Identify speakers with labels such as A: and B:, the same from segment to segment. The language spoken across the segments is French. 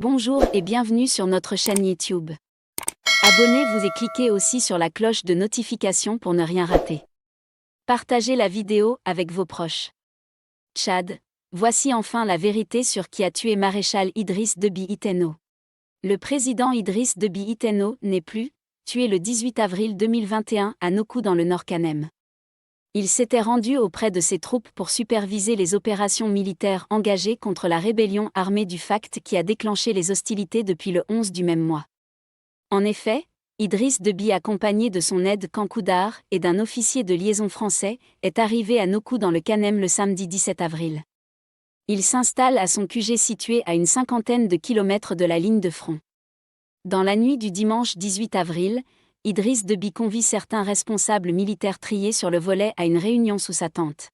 A: Bonjour et bienvenue sur notre chaîne YouTube. Abonnez-vous et cliquez aussi sur la cloche de notification pour ne rien rater. Partagez la vidéo avec vos proches. Tchad, voici enfin la vérité sur qui a tué maréchal Idriss Déby Itno. Le président Idriss Déby Itno n'est plus, tué le 18 avril 2021 à Nokou dans le Nord-Kanem. Il s'était rendu auprès de ses troupes pour superviser les opérations militaires engagées contre la rébellion armée du FACT qui a déclenché les hostilités depuis le 11 du même mois. En effet, Idriss Déby, accompagné de son aide Kankoudar et d'un officier de liaison français, est arrivé à Nokou dans le Kanem le samedi 17 avril. Il s'installe à son QG situé à une cinquantaine de kilomètres de la ligne de front. Dans la nuit du dimanche 18 avril, Idriss Déby convie certains responsables militaires triés sur le volet à une réunion sous sa tente.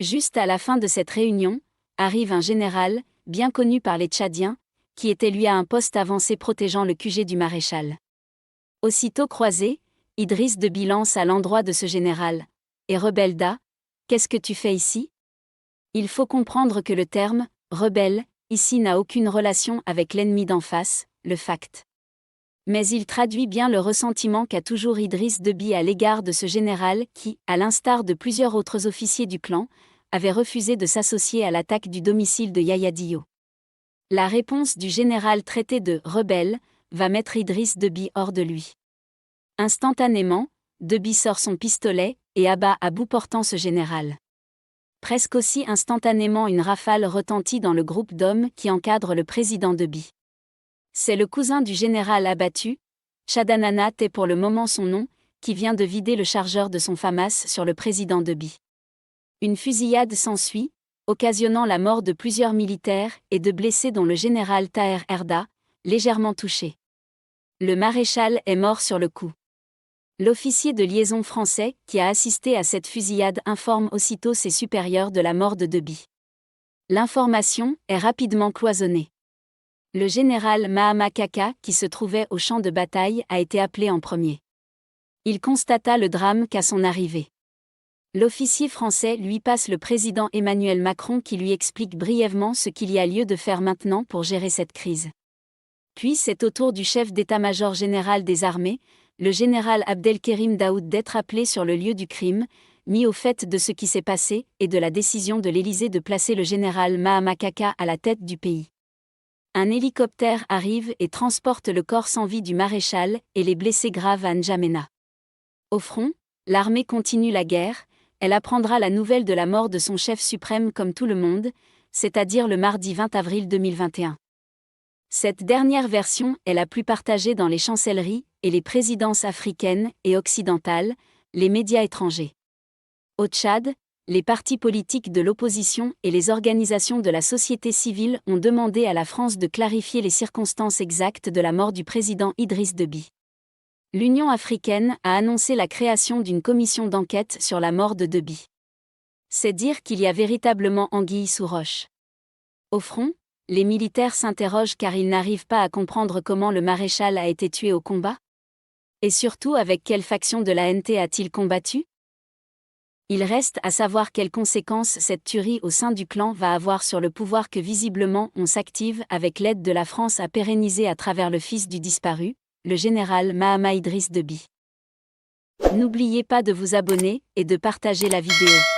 A: Juste à la fin de cette réunion, arrive un général, bien connu par les Tchadiens, qui était lui à un poste avancé protégeant le QG du maréchal. Aussitôt croisé, Idriss Déby lance à l'endroit de ce général « Et rebelda, qu'est-ce que tu fais ici ?» Il faut comprendre que le terme « rebelle » ici n'a aucune relation avec l'ennemi d'en face, le FACT. Mais il traduit bien le ressentiment qu'a toujours Idriss Déby à l'égard de ce général qui, à l'instar de plusieurs autres officiers du clan, avait refusé de s'associer à l'attaque du domicile de Yaya Diop. La réponse du général traité de « rebelle » va mettre Idriss Déby hors de lui. Instantanément, Déby sort son pistolet et abat à bout portant ce général. Presque aussi instantanément, une rafale retentit dans le groupe d'hommes qui encadre le président Déby. C'est le cousin du général abattu, Chadanana est pour le moment son nom, qui vient de vider le chargeur de son FAMAS sur le président Déby. Une fusillade s'ensuit, occasionnant la mort de plusieurs militaires et de blessés dont le général Taher Erda, légèrement touché. Le maréchal est mort sur le coup. L'officier de liaison français qui a assisté à cette fusillade informe aussitôt ses supérieurs de la mort de Déby. L'information est rapidement cloisonnée. Le général Mahama Kaka, qui se trouvait au champ de bataille, a été appelé en premier. Il constata le drame qu'à son arrivée. L'officier français lui passe le président Emmanuel Macron qui lui explique brièvement ce qu'il y a lieu de faire maintenant pour gérer cette crise. Puis c'est au tour du chef d'état-major général des armées, le général Abdelkerim Daoud, d'être appelé sur le lieu du crime, mis au fait de ce qui s'est passé et de la décision de l'Élysée de placer le général Mahama Kaka à la tête du pays. Un hélicoptère arrive et transporte le corps sans vie du maréchal et les blessés graves à N'Djamena. Au front, l'armée continue la guerre, elle apprendra la nouvelle de la mort de son chef suprême comme tout le monde, c'est-à-dire le mardi 20 avril 2021. Cette dernière version est la plus partagée dans les chancelleries et les présidences africaines et occidentales, les médias étrangers. Au Tchad, les partis politiques de l'opposition et les organisations de la société civile ont demandé à la France de clarifier les circonstances exactes de la mort du président Idriss Déby. L'Union africaine a annoncé la création d'une commission d'enquête sur la mort de Déby. C'est dire qu'il y a véritablement anguille sous roche. Au front, les militaires s'interrogent car ils n'arrivent pas à comprendre comment le maréchal a été tué au combat. Et surtout, avec quelle faction de l'ANT a-t-il combattu ? Il reste à savoir quelles conséquences cette tuerie au sein du clan va avoir sur le pouvoir que visiblement on s'active avec l'aide de la France à pérenniser à travers le fils du disparu, le général Mahama Idriss Déby. N'oubliez pas de vous abonner et de partager la vidéo.